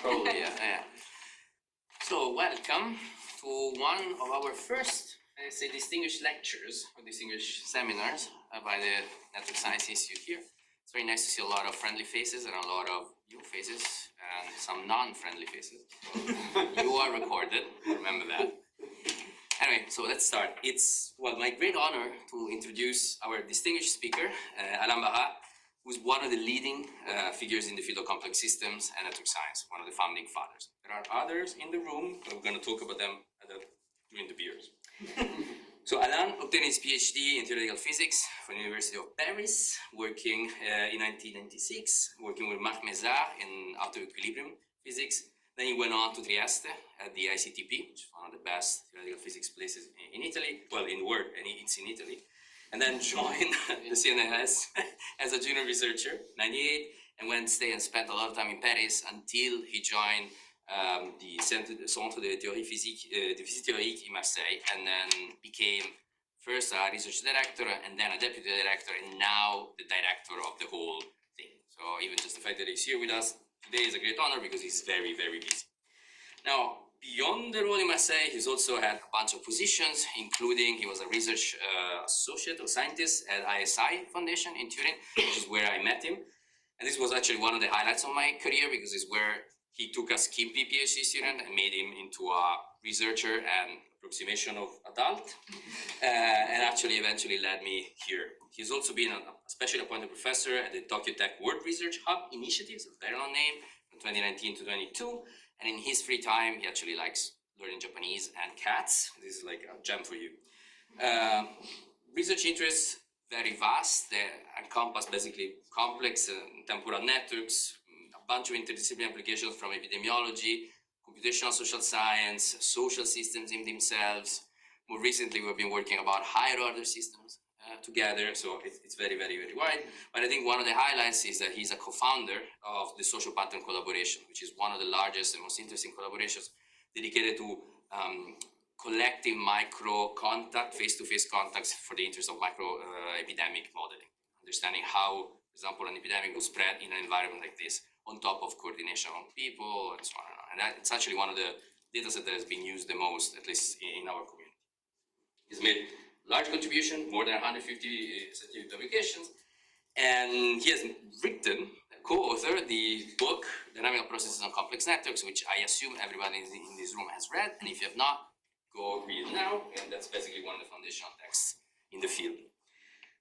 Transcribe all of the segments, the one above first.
Probably, yeah. So, welcome to one of our first, say, distinguished lectures or distinguished seminars by the Network Science Institute here. It's very nice to see a lot of friendly faces and a lot of new faces and some non-friendly faces. You are recorded, remember that. Anyway, so let's start. It's, well, my great honor to introduce our distinguished speaker, Alain Barrat, who's one of the leading figures in the field of complex systems and network science, one of the founding fathers. There are others in the room, but we're going to talk about them during the beers. So Alain obtained his PhD in theoretical physics from the University of Paris, working in 1996, working with Marc Mézard in outer equilibrium physics. Then he went on to Trieste at the ICTP, which is one of the best theoretical physics places in Italy, well, in the world, and it's in Italy. And then joined the CNRS as a junior researcher, 98, and went stay and spent a lot of time in Paris until he joined the Centre de Théorie Physique, de Physique Théorique in Marseille, and then became first a research director, and then a deputy director, and now the director of the whole thing. So even just the fact that he's here with us today is a great honor because he's very, very busy. Now, beyond the role in Marseille, he's also had a bunch of positions, including he was a research associate or scientist at ISI Foundation in Turin, which is where I met him. And this was actually one of the highlights of my career because it's where he took a skimpy PhD student and made him into a researcher and approximation of adult, and actually eventually led me here. He's also been a special appointed professor at the Tokyo Tech World Research Hub Initiatives, a very long name, from 2019 to 22. And in his free time, he actually likes learning Japanese and cats. This is like a gem for you. Research interests, very vast. They encompass basically complex temporal networks, a bunch of interdisciplinary applications from epidemiology, computational social science, social systems in themselves. More recently, we've been working about higher order systems together, so it's very, very, very wide. But I think one of the highlights is that he's a co-founder of the Social Pattern Collaboration, which is one of the largest and most interesting collaborations dedicated to collecting micro contact, face-to-face contacts for the interest of micro epidemic modeling, understanding how, for example, an epidemic will spread in an environment like this, on top of coordination on people and so on. And it's actually one of the data sets that has been used the most, at least in our community. He's made large contribution, more than 150 scientific publications, and he has written, co-authored the book, Dynamical Processes on Complex Networks, which I assume everybody in this room has read, and if you have not, go read it now, and that's basically one of the foundational texts in the field.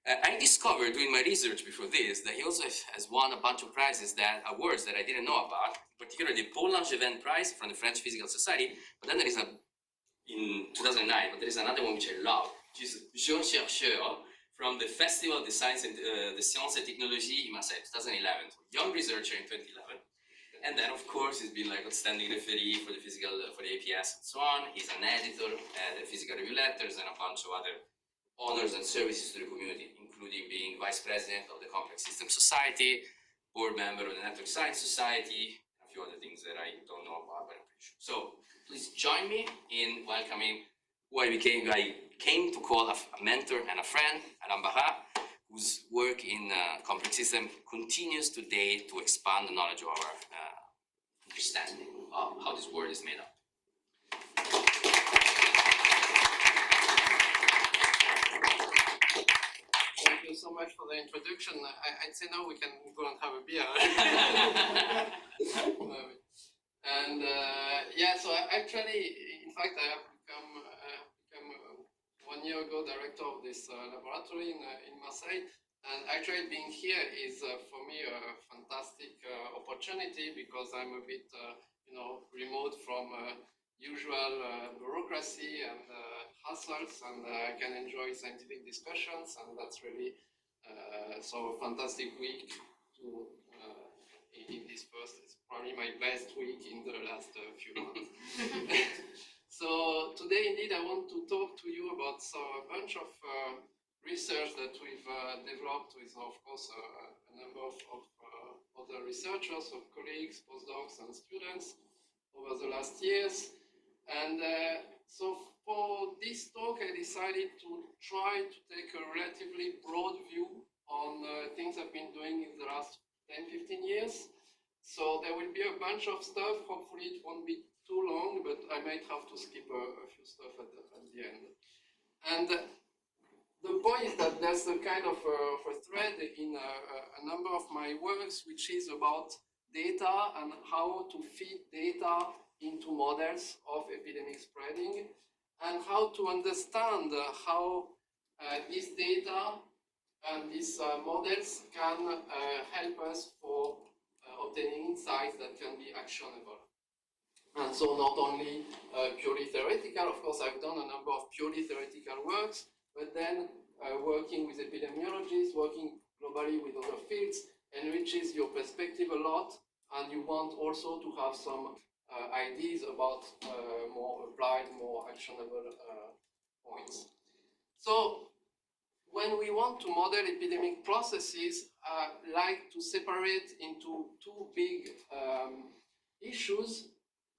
I discovered doing my research before this that he also has won a bunch of prizes, awards that I didn't know about, particularly the Paul Langevin Prize from the French Physical Society, but then there is in 2009, but there is another one which I love, which is Jeune Chercheur from the Festival de Science and de Sciences et Technologies in Marseille, 2011. So young researcher in 2011. And then, of course, he's been like outstanding referee for the APS and so on. He's an editor at the Physical Review Letters and a bunch of other honors and services to the community, including being vice president of the Complex Systems Society, board member of the Network Science Society, and a few other things that I don't know about, but I'm pretty sure. So please join me in welcoming who I came to call a mentor and a friend, Alain Barrat, whose work in complex system continues today to expand the knowledge of our understanding of how this world is made up. Thank you so much for the introduction. I'd say now we can go and have a beer. And yeah, so actually, in fact, I have become 1 year ago director of this laboratory in Marseille. And actually being here is for me a fantastic opportunity because I'm a bit remote from usual bureaucracy and hassles, and I can enjoy scientific discussions, and that's really so a fantastic week to in this first. It's probably my best week in the last few months. So today, indeed, I want to talk to you about a bunch of research that we've developed with, of course, a number of other researchers, of colleagues, postdocs, and students over the last years. And so for this talk, I decided to try to take a relatively broad view on things I've been doing in the last 10, 15 years. So there will be a bunch of stuff. Hopefully it won't be too long, but I might have to skip a few stuff at the end. And the point is that there's a kind of a thread in a number of my works, which is about data and how to feed data into models of epidemic spreading, and how to understand how this data and these models can help us for obtaining insights that can be actionable. And so not only purely theoretical, of course I've done a number of purely theoretical works, but then working with epidemiologists, working globally with other fields, enriches your perspective a lot, and you want also to have some ideas about more applied, more actionable points. So when we want to model epidemic processes, I like to separate into two big issues.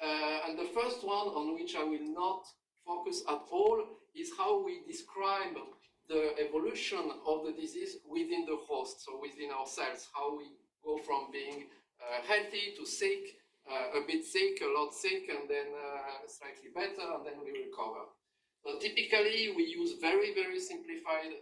And the first one, on which I will not focus at all, is how we describe the evolution of the disease within the host, so within our cells, how we go from being healthy to sick, a bit sick, a lot sick, and then slightly better, and then we recover. So typically, we use very, very simplified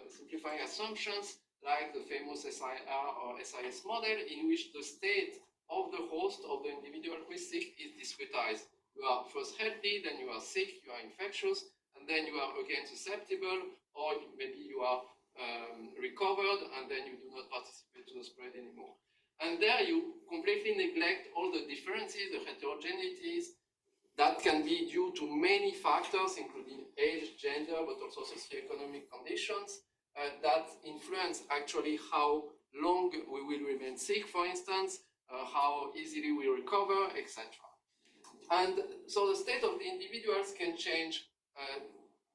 simplifying assumptions, like the famous SIR or SIS model, in which the state of the host, of the individual who is sick, is discretized. You are first healthy, then you are sick, you are infectious, and then you are again susceptible, or maybe you are recovered, and then you do not participate to the spread anymore. And there you completely neglect all the differences, the heterogeneities, that can be due to many factors, including age, gender, but also socioeconomic conditions, that influence actually how long we will remain sick, for instance, how easily we recover, etc. And so the state of the individuals can change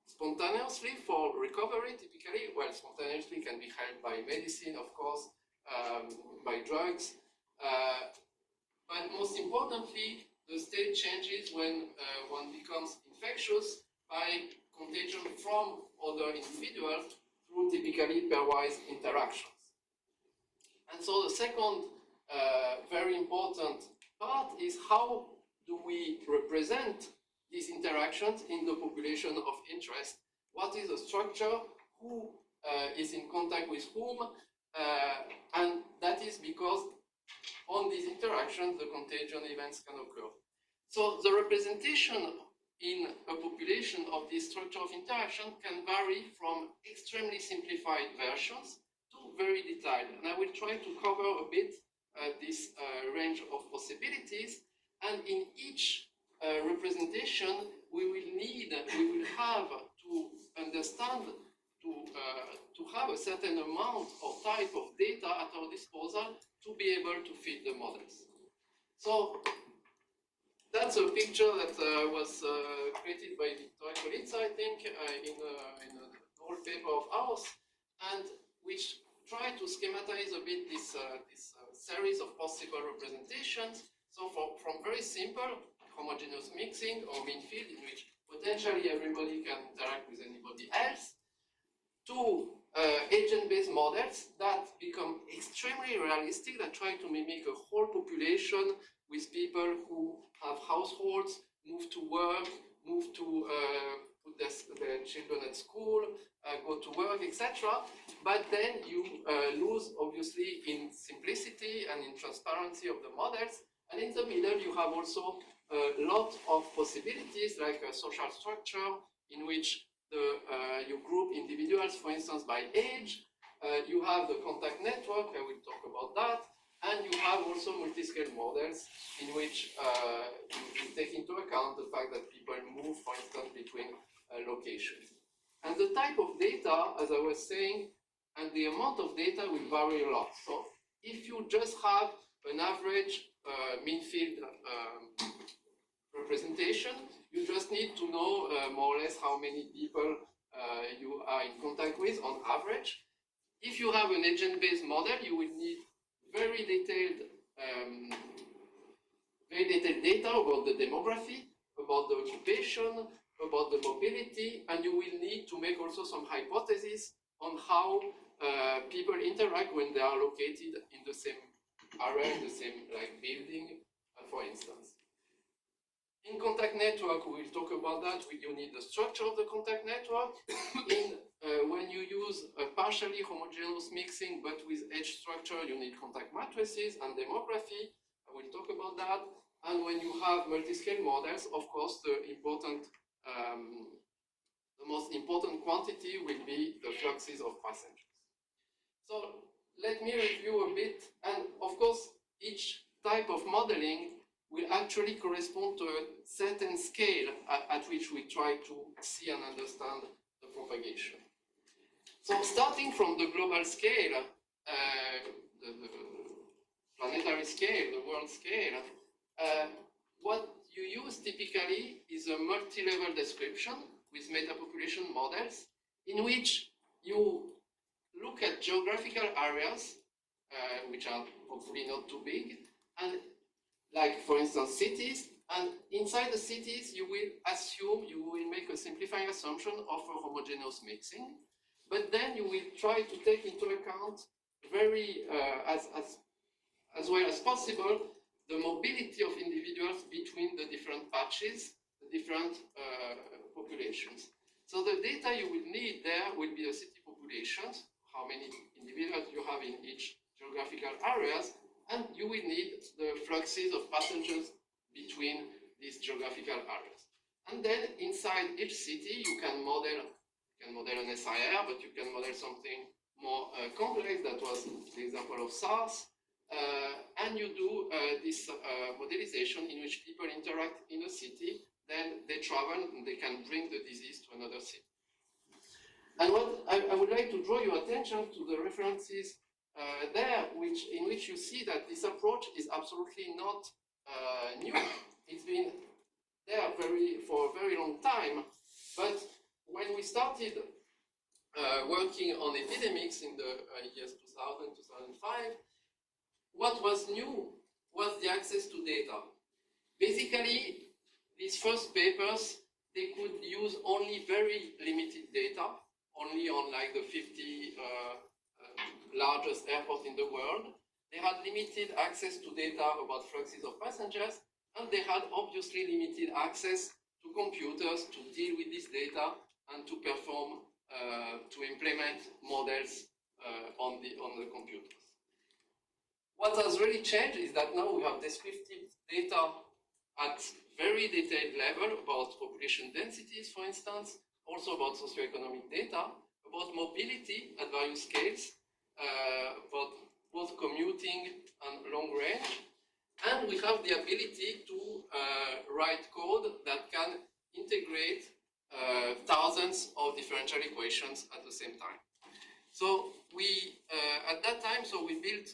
spontaneously for recovery, typically. Well, spontaneously can be helped by medicine, of course, by drugs. But most importantly, the state changes when one becomes infectious by contagion from other individuals through typically pairwise interactions. And so the second very important part is how do we represent these interactions in the population of interest? What is the structure? Who is in contact with whom? And that is because on these interactions, the contagion events can occur. So the representation in a population of this structure of interaction can vary from extremely simplified versions to very detailed. And I will try to cover a bit this range of possibilities. And in each representation, we will have to understand, to have a certain amount or type of data at our disposal to be able to fit the models. So that's a picture that was created by Victoria Colizza, I think, in an old paper of ours, and which tried to schematize a bit this series of possible representations. So from very simple homogeneous mixing or mean field, in which potentially everybody can interact with anybody else, to agent-based models that become extremely realistic, that try to mimic a whole population with people who have households, move to work, move to put their children at school, go to work, etc. But then you lose, obviously, in simplicity and in transparency of the models. And in the middle, you have also a lot of possibilities, like a social structure in which you group individuals, for instance, by age. You have the contact network, I will talk about that. And you have also multi-scale models in which you take into account the fact that people move, for instance, between locations. And the type of data, as I was saying, and the amount of data will vary a lot. So if you just have an average mean field representation, you just need to know more or less how many people you are in contact with on average. If you have an agent-based model, you will need very detailed data about the demography, about the occupation, about the mobility, and you will need to make also some hypotheses on how people interact when they are located in the same area, in the same like building, for instance. In contact network, we will talk about that. You need the structure of the contact network. When you use a partially homogeneous mixing, but with edge structure, you need contact matrices and demography. I will talk about that. And when you have multi-scale models, of course, the most important quantity will be the fluxes of passengers. So let me review a bit. And of course, each type of modeling will actually correspond to a certain scale at which we try to see and understand the propagation. So starting from the global scale, the planetary scale, the world scale, what you use typically is a multi-level description with metapopulation models in which you look at geographical areas, which are hopefully not too big, and like, for instance, cities, and inside the cities, you will make a simplifying assumption of a homogeneous mixing, but then you will try to take into account very, as well as possible, the mobility of individuals between the different patches, the different populations. So the data you will need there will be the city populations, how many individuals you have in each geographical areas, and you will need the fluxes of passengers between these geographical areas. And then inside each city, you can model an SIR, but you can model something more complex. That was the example of SARS. And you do this modelization in which people interact in a city, then they travel and they can bring the disease to another city. And what I would like to draw your attention to the references there, in which you see that this approach is absolutely not new. It's been there for a very long time. But when we started working on epidemics in the years 2000, 2005, what was new was the access to data. Basically, these first papers, they could use only very limited data, only on like the 50 largest airports in the world. They had limited access to data about fluxes of passengers, and they had obviously limited access to computers to deal with this data and to perform, to implement models on the computers. What has really changed is that now we have descriptive data at very detailed level about population densities, for instance, also about socioeconomic data, about mobility at various scales, about both commuting and long range. And we have the ability to write code that can integrate thousands of differential equations at the same time. So we, at that time, we built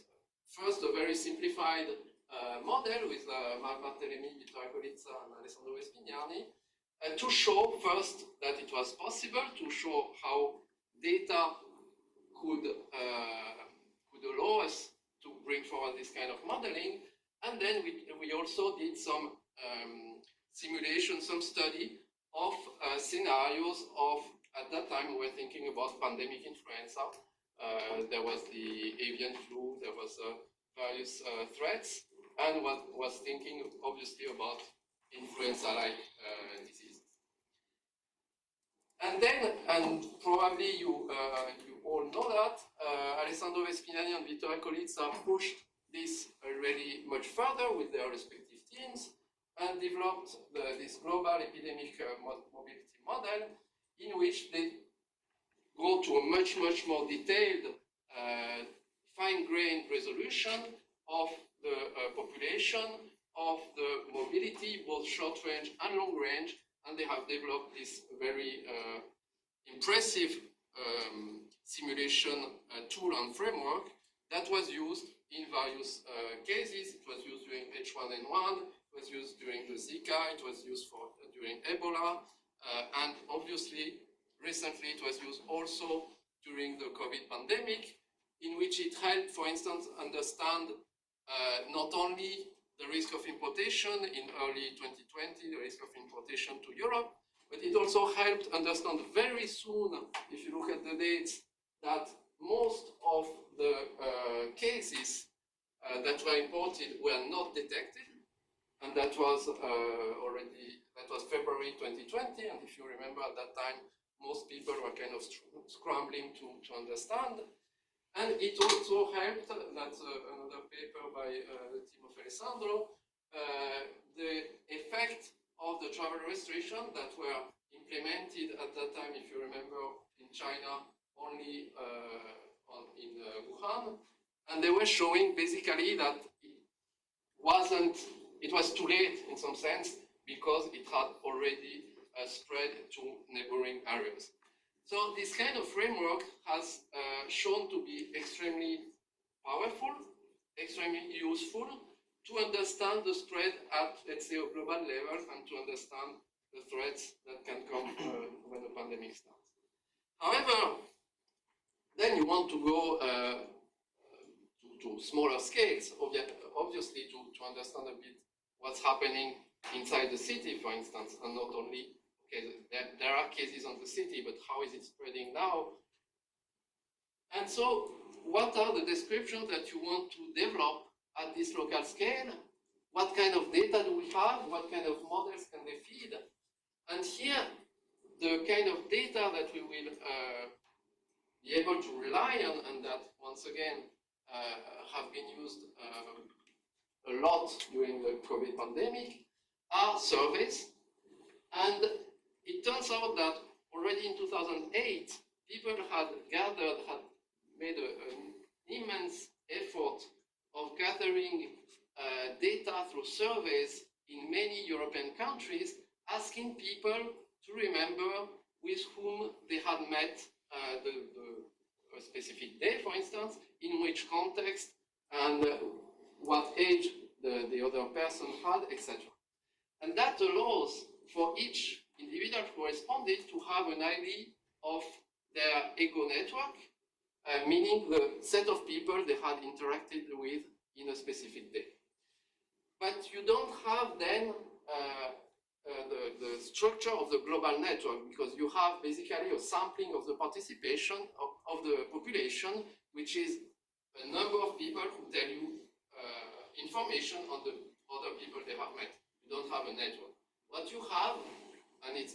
first a very simplified model with Marc Barthelemy, Vittorio Accolizza, and Alessandro Vespignani, to show first that it was possible to show how data could allow us to bring forward this kind of modeling. And then we also did some simulation, some study of scenarios of, at that time, we were thinking about pandemic influenza. There was the avian flu, there was various threats, and one was thinking, obviously, about influenza-like diseases. And then, and probably you all know that, Alessandro Vespignani and Vittorio Accolizza pushed this already much further with their respective teams and developed this global epidemic mobility model in which they go to a much more detailed, fine-grained resolution of the population, of the mobility, both short range and long range, and they have developed this very impressive simulation tool and framework that was used in various cases. It was used during H1N1, it was used during the Zika, it was used during Ebola, and obviously, recently it was used also during the COVID pandemic, in which it helped, for instance, understand not only the risk of importation in early 2020, the risk of importation to Europe, but it also helped understand very soon, if you look at the dates, that most of the cases that were imported were not detected, and that was February 2020. And if you remember at that time, most people were kind of scrambling to understand. And it also helped, that's another paper by the team of Alessandro, the effect of the travel restrictions that were implemented at that time, if you remember, in China, only in Wuhan. And they were showing basically that it was too late in some sense because it had already spread to neighboring areas. So this kind of framework has shown to be extremely powerful, extremely useful to understand the spread at, let's say, a global level and to understand the threats that can come when a pandemic starts. However, then you want to go to smaller scales, obviously, to understand a bit what's happening inside the city, for instance, and not only, okay, there are cases on the city, but how is it spreading now? And so, what are the descriptions that you want to develop at this local scale? What kind of data do we have? What kind of models can they feed? And here, the kind of data that we will be able to rely on, and that, once again, have been used a lot during the COVID pandemic, are surveys. And it turns out that already in 2008, people had made an immense effort of gathering data through surveys in many European countries, asking people to remember with whom they had met a specific day, for instance, in which context, and what age the other person had, etc. And that allows for each individual who responded to have an idea of their ego network, meaning the set of people they had interacted with in a specific day. But you don't have then the structure of the global network, because you have basically a sampling of the participation of the population, which is a number of people who tell you information on the other people they have met. You don't have a network. What you have, and it's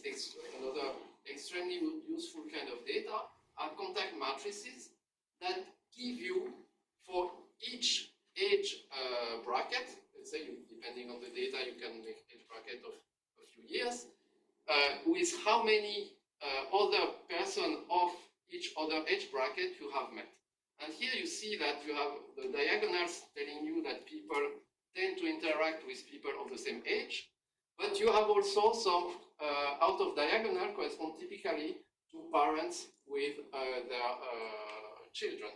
another extremely useful kind of data, are contact matrices that give you, for each age bracket, let's say, depending on the data, you can make age bracket of a few years, with how many other person of each other age bracket you have met. And here you see that you have the diagonals telling you that people tend to interact with people of the same age, but you have also some out of diagonal correspond typically to parents with their children.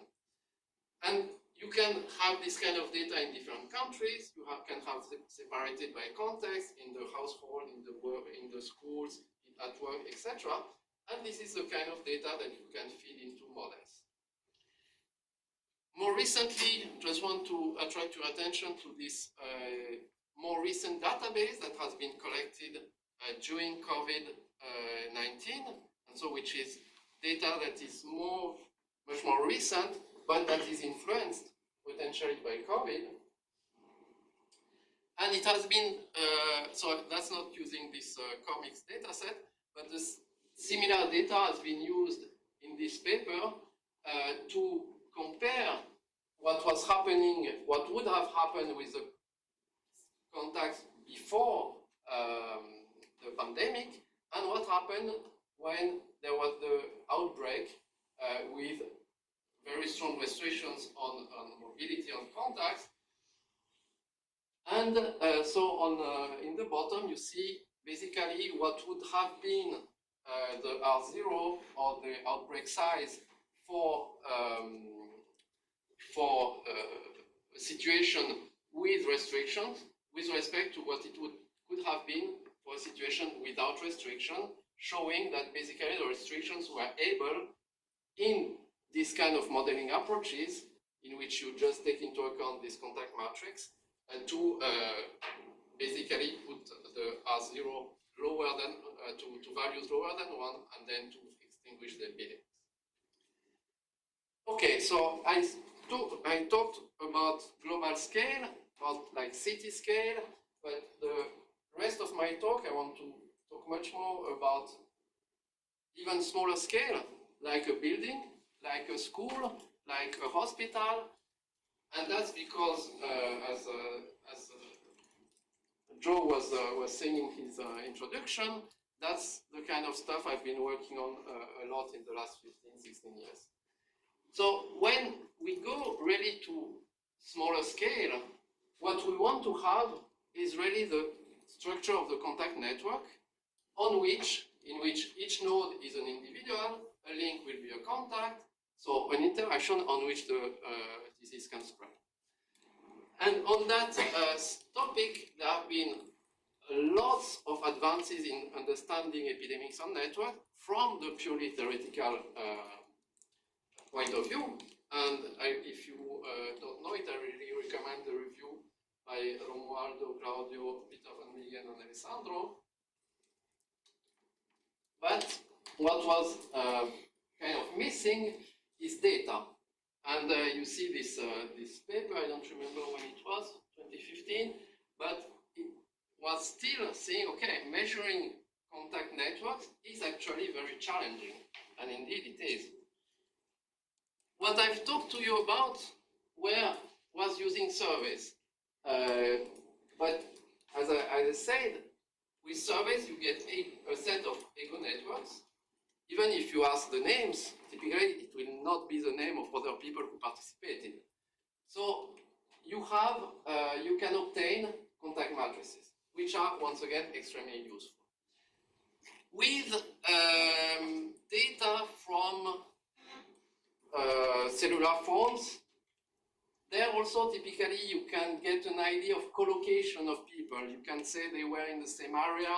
And you can have this kind of data in different countries. You can have separated by context in the household, in the work, in the schools, at work, etc. And this is the kind of data that you can feed into models. More recently, just want to attract your attention to this more recent database that has been collected during COVID-19, and so which is data that is much more recent, but that is influenced potentially by COVID. And it has been, so that's not using this comics data set, but this similar data has been used in this paper to compare what was happening, what would have happened with the contacts before the pandemic, and what happened when there was the outbreak with very strong restrictions on mobility and contacts. And so in the bottom, you see basically what would have been the R0 or the outbreak size for a situation with restrictions, with respect to what it could have been for a situation without restriction, showing that basically the restrictions were able, in this kind of modeling approaches, in which you just take into account this contact matrix, and to basically put the R0 lower than, to values lower than 1, and then to extinguish the epidemics. Okay, so I talked about global scale, about like city scale, but the rest of my talk, I want to talk much more about even smaller scale, like a building, like a school, like a hospital. And that's because, as Joe was saying in his introduction, that's the kind of stuff I've been working on a lot in the last 15, 16 years. So when we go really to smaller scale, what we want to have is really the structure of the contact network in which each node is an individual, a link will be a contact, so an interaction on which the disease can spread. And on that topic, there have been lots of advances in understanding epidemics on network from the purely theoretical point of view. And if you don't know it, I really recommend the review by Romualdo, Claudio, Peter van Megen, and Alessandro. But what was kind of missing is data. And you see this, this paper, I don't remember when it was, 2015, but it was still saying, okay, measuring contact networks is actually very challenging. And indeed it is. What I've talked to you about was using surveys. But as I said, with surveys you get a set of ego networks. Even if you ask the names, typically it will not be the name of other people who participated. So you can obtain contact matrices, which are once again extremely useful. With data from cellular phones, there also typically you can get an idea of collocation of people. You can say they were in the same area.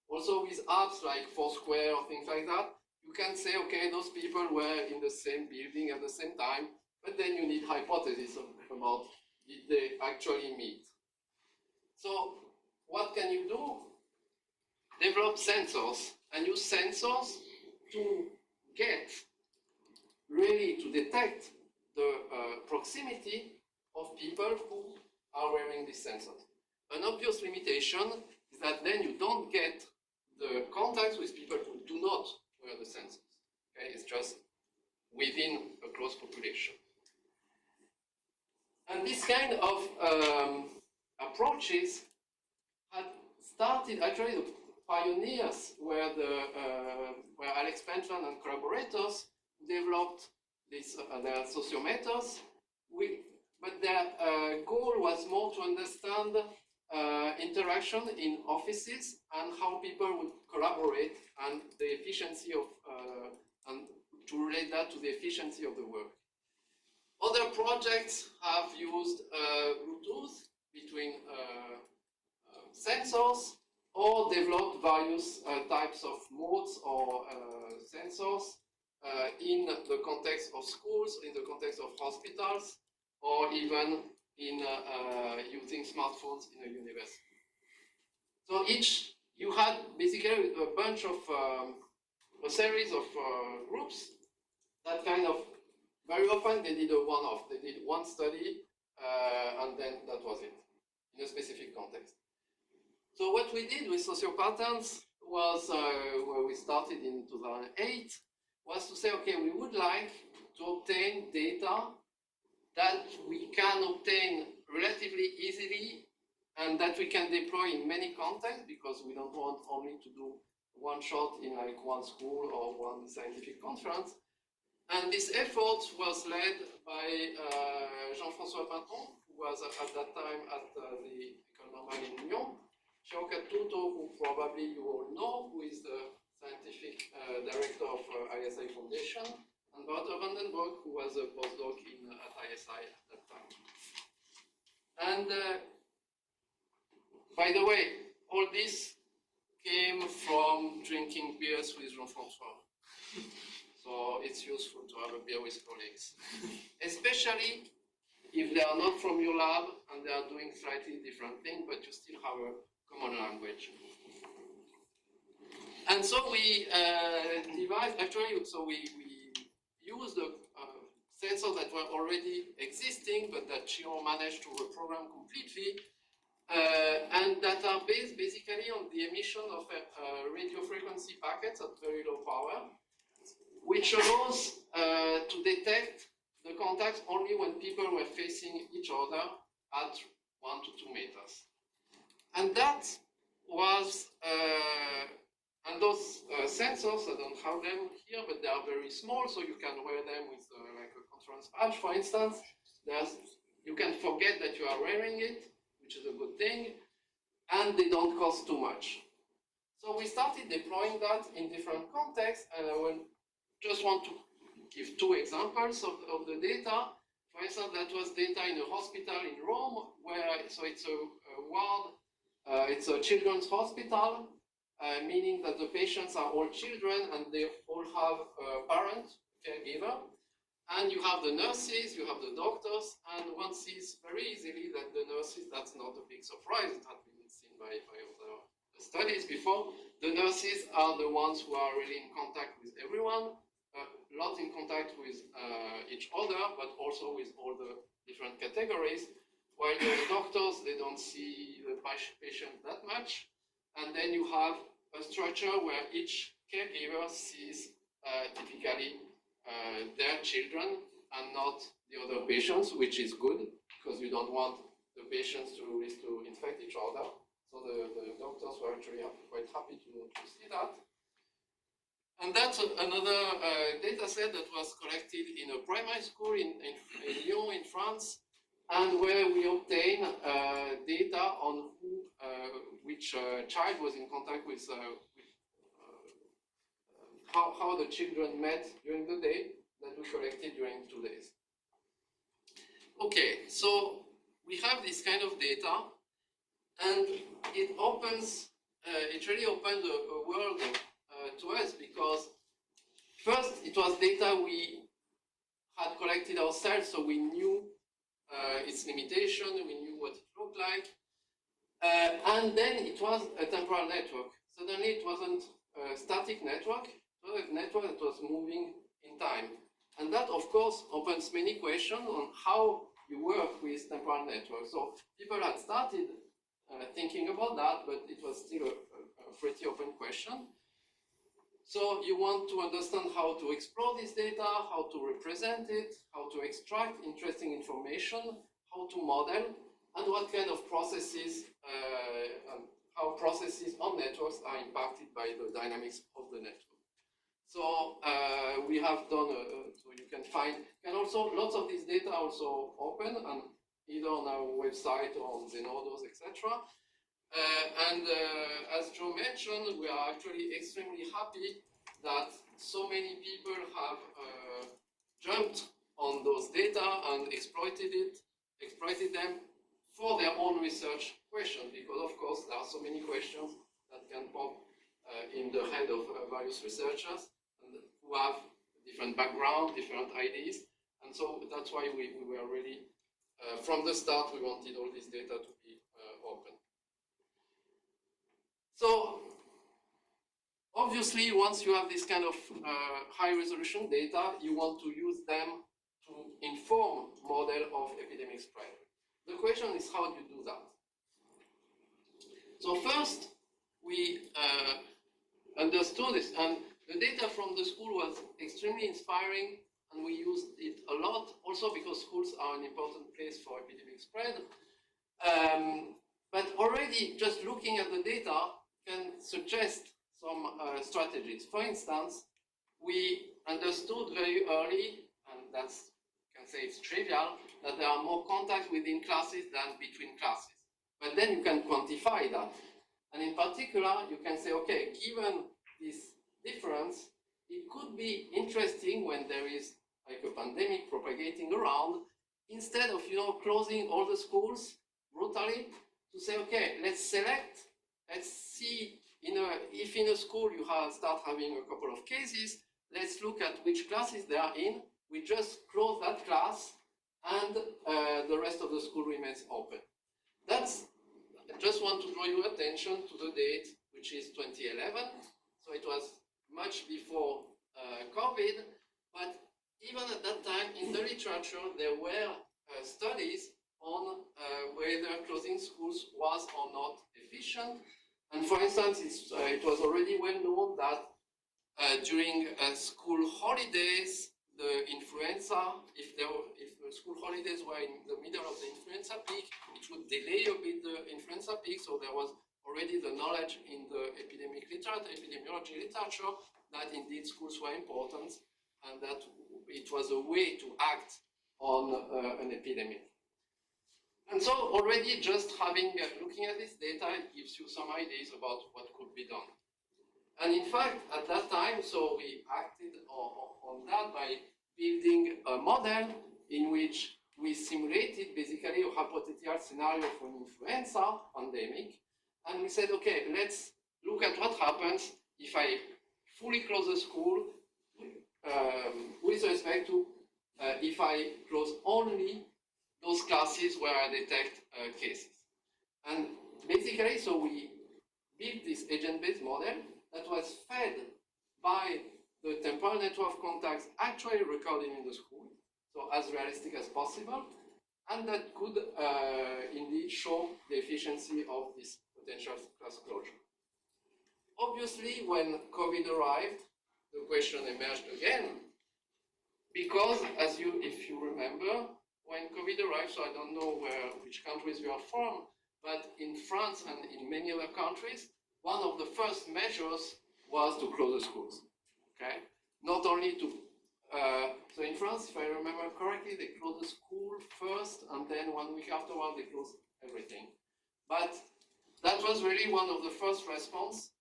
Also with apps like Foursquare or things like that, you can say, okay, those people were in the same building at the same time, but then you need hypotheses about did they actually meet. So what can you do? Develop sensors and use sensors to get really to detect the proximity of people who are wearing these sensors. An obvious limitation is that then you don't get the contacts with people who do not wear the sensors. Okay? It's just within a close population. And this kind of approaches had started, actually the pioneers were Alex Pentland and collaborators who developed this, their sociometers, but their goal was more to understand interaction in offices and how people would collaborate and the efficiency of, and to relate that to the efficiency of the work. Other projects have used Bluetooth between sensors or developed various types of modes or sensors in the context of schools, in the context of hospitals, or even in using smartphones in a university. So you had basically a bunch of, a series of groups that kind of, very often they did a one-off. They did one study and then that was it, in a specific context. So what we did with sociopatterns was, where we started in 2008, was to say, okay, we would like to obtain data that we can obtain relatively easily and that we can deploy in many contexts, because we don't want only to do one shot in like one school or one scientific conference. And this effort was led by Jean-François Pinton, who was at that time at the École Normale in Lyon, Xiao Katuto, who probably you all know, who is the scientific director of ISI Foundation, and Wouter van den Broek, who was a postdoc at ISI at that time. And by the way, all this came from drinking beers with Jean-François. So it's useful to have a beer with colleagues, especially if they are not from your lab and they are doing slightly different things, but you still have a common language. And so we devised, actually, so we used the sensors that were already existing, but that Chiron managed to reprogram completely, and that are based basically on the emission of radio frequency packets at very low power, which allows to detect the contacts only when people were facing each other at 1 to 2 meters. And that was, and those sensors, I don't have them here, but they are very small, so you can wear them with like a conference badge, for instance. You can forget that you are wearing it, which is a good thing, and they don't cost too much. So we started deploying that in different contexts, and I will just want to give 2 examples of the data. For instance, that was data in a hospital in Rome, where, so it's a ward, it's a children's hospital, meaning that the patients are all children and they all have a parent, caregiver. And you have the nurses, you have the doctors, and one sees very easily that the nurses, that's not a big surprise, it had been seen by other studies before. The nurses are the ones who are really in contact with everyone, a lot in contact with each other, but also with all the different categories. While the doctors, they don't see the patient that much. And then you have a structure where each caregiver sees typically their children and not the other patients, which is good because you don't want the patients to risk to infect each other. So the doctors were actually quite happy to see that. And that's another data set that was collected in a primary school in Lyon, in France, and where we obtain data on which child was in contact with how the children met during the day, that we collected during 2 days. Okay, so we have this kind of data, and it opens, it really opened a world to us, because first it was data we had collected ourselves, so we knew its limitation, we knew what it looked like, and then it was a temporal network. Suddenly it wasn't a static network, it was a network that was moving in time. And that, of course, opens many questions on how you work with temporal networks. So people had started thinking about that, but it was still a pretty open question. So you want to understand how to explore this data, how to represent it, how to extract interesting information, how to model, and what kind of processes, how processes on networks are impacted by the dynamics of the network. So we have done, so you can find, and also lots of this data also open, and either on our website or on Zenodos, etc. And as Joe mentioned, we are actually extremely happy that so many people have jumped on those data and exploited them for their own research questions, because of course there are so many questions that can pop in the head of various researchers and who have different background, different ideas, and so that's why we were really, from the start, we wanted all this data to be open. So obviously, once you have this kind of high resolution data, you want to use them to inform model of epidemic spread. The question is, how do you do that? So first, we understood this, and the data from the school was extremely inspiring, and we used it a lot, also because schools are an important place for epidemic spread. But already, just looking at the data can suggest some strategies. For instance, we understood very early, and that's, you can say it's trivial, that there are more contacts within classes than between classes. But then you can quantify that. And in particular, you can say, okay, given this difference, it could be interesting when there is like a pandemic propagating around, instead of closing all the schools brutally, to say, okay, let's see, if in a school you start having a couple of cases, let's look at which classes they are in. We just close that class, and the rest of the school remains open. I just want to draw your attention to the date, which is 2011. So it was much before COVID, but even at that time, in the literature, there were studies on whether closing schools was or not efficient. And for instance, it was already well known that during school holidays, the influenza, if the school holidays were in the middle of the influenza peak, it would delay a bit the influenza peak. So there was already the knowledge in the epidemiology literature that indeed schools were important and that it was a way to act on an epidemic. And so already just looking at this data gives you some ideas about what could be done. And in fact, at that time, so we acted on that by building a model in which we simulated basically a hypothetical scenario for an influenza pandemic. And we said, okay, let's look at what happens if I fully close the school with respect to if I close only those classes where I detect cases. And basically, so we built this agent-based model that was fed by the temporal network of contacts actually recorded in the school, so as realistic as possible, and that could indeed show the efficiency of this potential class closure. Obviously, when COVID arrived, the question emerged again, because if you remember, when COVID arrived, so I don't know which countries you are from, but in France and in many other countries, one of the first measures was to close the schools, okay? Not only to, so in France, if I remember correctly, they closed the school first, and then 1 week afterward, they closed everything. But that was really one of the first response.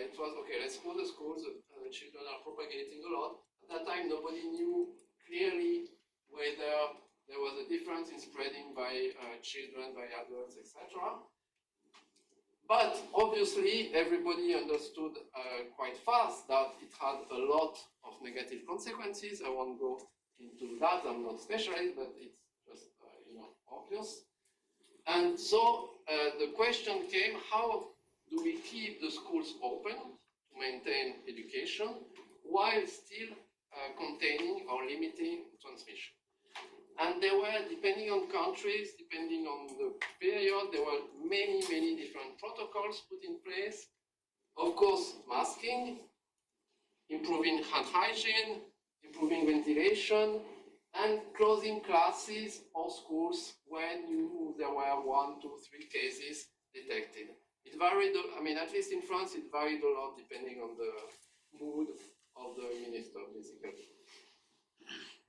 It was, okay, let's close the schools, the children are propagating a lot. At that time, nobody knew clearly whether there was a difference in spreading by children, by adults, etc. But obviously, everybody understood quite fast that it had a lot of negative consequences. I won't go into that. I'm not specialist, but it's just obvious. And so the question came: how do we keep the schools open to maintain education while still containing or limiting transmission? And there were, depending on countries, depending on the period, there were many, many different protocols put in place. Of course, masking, improving hand hygiene, improving ventilation, and closing classes or schools when there were 1, 2, 3 cases detected. It varied, I mean, at least in France, it varied a lot depending on the mood of the minister, basically.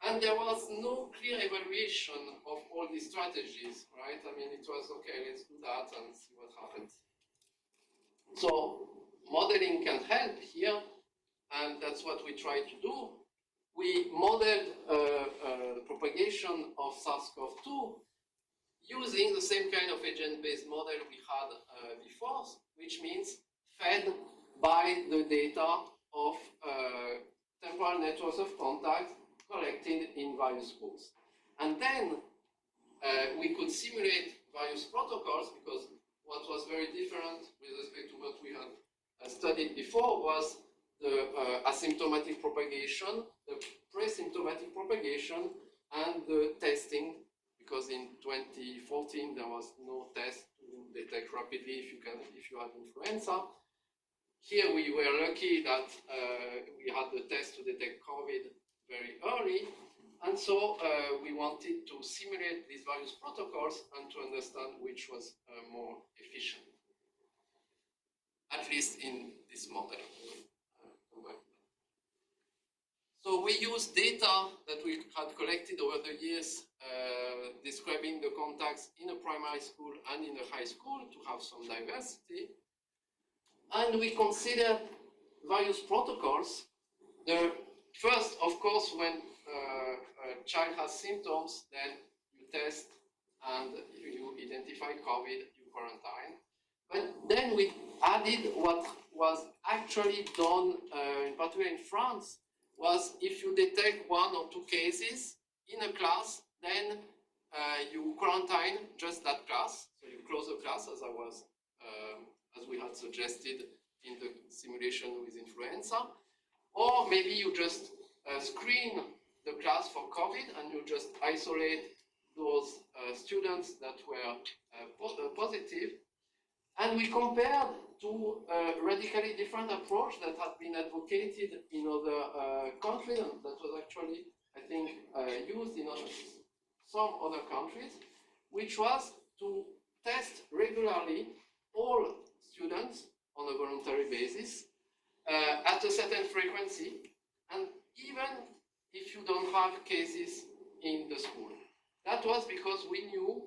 And there was no clear evaluation of all these strategies, right? I mean, it was, okay, let's do that and see what happens. So modeling can help here, and that's what we try to do. We modeled the propagation of SARS-CoV-2 using the same kind of agent-based model we had before, which means fed by the data of temporal networks of contact collected in various schools. And then we could simulate various protocols, because what was very different with respect to what we had studied before was the asymptomatic propagation, the pre-symptomatic propagation, and the testing, because in 2014 there was no test to detect rapidly if you had influenza. Here we were lucky that we had the test to detect COVID very early, and so we wanted to simulate these various protocols and to understand which was more efficient, at least in this model. So we used data that we had collected over the years describing the contacts in a primary school and in a high school to have some diversity. And we considered various protocols. The first, of course, when a child has symptoms, then you test and you identify COVID, you quarantine. But then we added what was actually done, in particular in France, was if you detect 1 or 2 cases in a class, then you quarantine just that class. So you close the class, as we had suggested in the simulation with influenza. Or maybe you just screen the class for COVID, and you just isolate those students that were positive. And we compared to a radically different approach that had been advocated in other countries, and that was actually, I think, used in some other countries, which was to test regularly all students on a voluntary basis at a certain frequency, and even if you don't have cases in the school. That was because we knew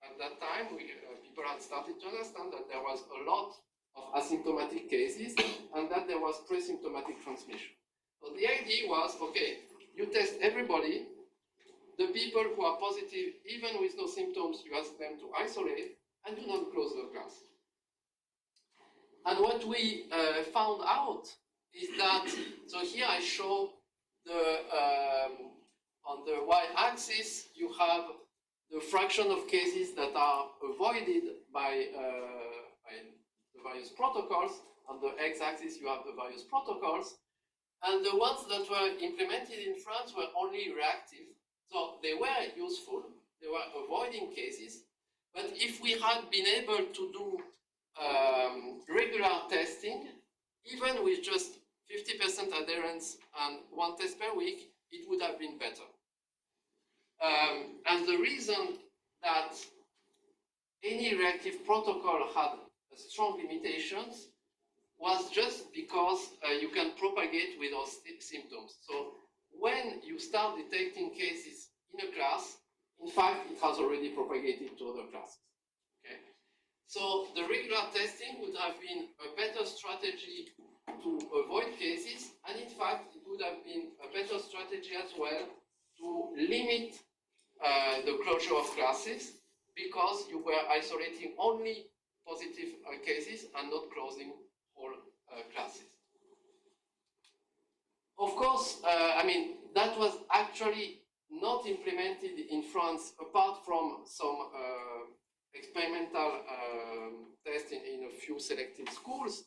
at that time, people had started to understand that there was a lot of asymptomatic cases and that there was pre-symptomatic transmission. So the idea was, okay, you test everybody, the people who are positive, even with no symptoms, you ask them to isolate, and do not close the class. And what we found out is that, so here I show on the y-axis, you have the fraction of cases that are avoided by the various protocols. On the x-axis, you have the various protocols. And the ones that were implemented in France were only reactive. So they were useful, they were avoiding cases. But if we had been able to do regular testing, even with just 50% adherence and one test per week, it would have been better. And the reason that any reactive protocol had strong limitations was just because you can propagate without symptoms. So when you start detecting cases in a class, in fact, it has already propagated to other classes. Okay? So the regular testing would have been a better strategy to avoid cases, and in fact, it would have been a better strategy as well to limit the closure of classes, because you were isolating only positive cases and not closing whole classes. Of course, I mean, that was actually not implemented in France, apart from some experimental tests in a few selected schools.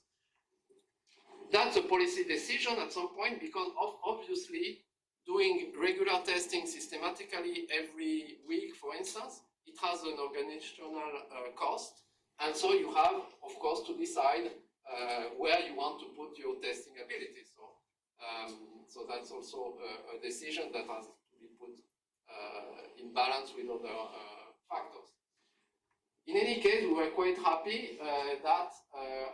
That's a policy decision at some point, because obviously doing regular testing systematically every week, for instance, it has an organizational cost. And so you have, of course, to decide where you want to put your testing abilities. So that's also a decision that has to be put in balance with other factors. In any case, we were quite happy that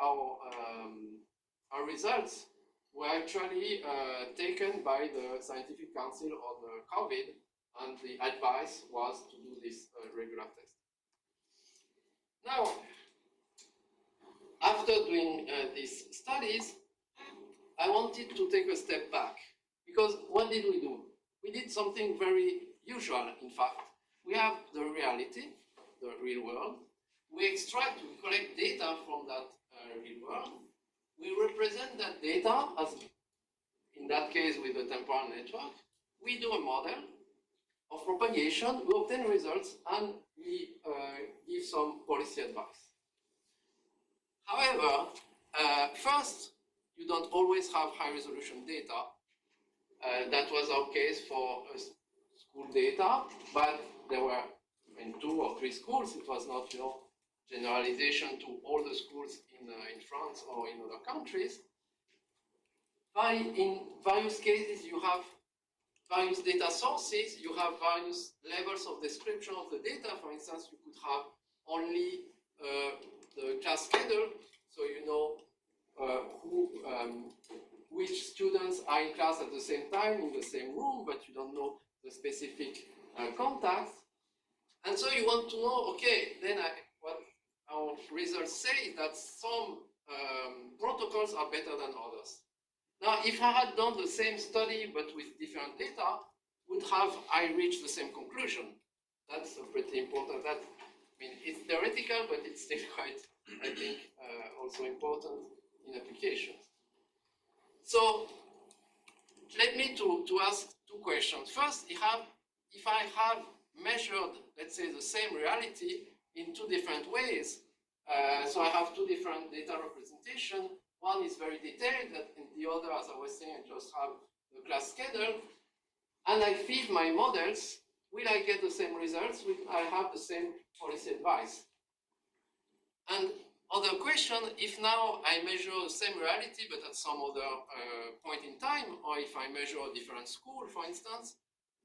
our results were actually taken by the Scientific Council on COVID, and the advice was to do this regular test. Now, after doing these studies, I wanted to take a step back, because what did we do? We did something very usual, in fact. We have the reality, the real world. We collect data from that real world. We represent that data as, in that case, with a temporal network. We do a model of propagation, we obtain results, and we give some policy advice. However, first, you don't always have high-resolution data. That was our case for school data, but there were in 2 or 3 schools. It was not, generalization to all the schools in France or in other countries. In various cases, you have various data sources, you have various levels of description of the data. For instance, you could have only the class schedule, so you know which students are in class at the same time in the same room, but you don't know the specific contacts. And so you want to know, okay, then what our results say is that some protocols are better than others. Now, if I had done the same study but with different data, would have I reached the same conclusion? That's pretty important. I mean, it's theoretical, but it's still quite, I think, also important in applications. So, let me to ask 2 questions. First, if I have measured, let's say, the same reality in 2 different ways, so I have 2 different data representations. One is very detailed, and the other, as I was saying, I just have the class schedule. and I feed my models, will I get the same results? Will I have the same policy advice? And other question, if now I measure the same reality, but at some other point in time, or if I measure a different school, for instance,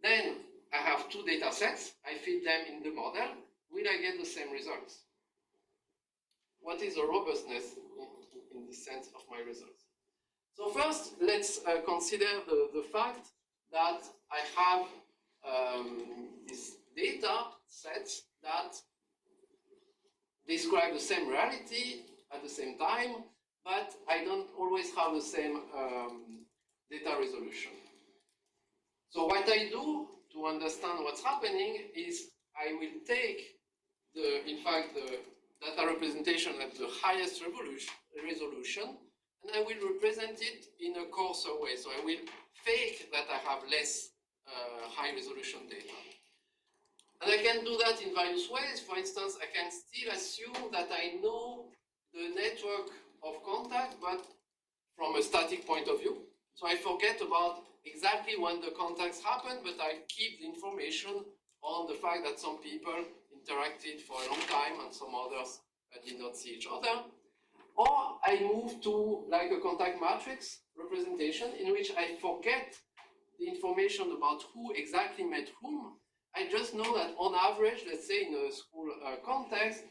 then I have two data sets, I feed them in the model, will I get the same results? What is the robustness in the sense of my results? So first, let's consider the fact that I have this data sets that describe the same reality at the same time, but I don't always have the same data resolution. So what I do to understand what's happening is I will take in fact, the data representation at the highest resolution, and I will represent it in a coarser way. So I will fake that I have less high resolution data. And I can do that in various ways. For instance, I can still assume that I know the network of contact, but from a static point of view. So I forget about exactly when the contacts happen, but I keep the information on the fact that some people interacted for a long time and some others did not see each other. Or I move to like a contact matrix representation in which I forget the information about who exactly met whom. I just know that on average, let's say in a school context,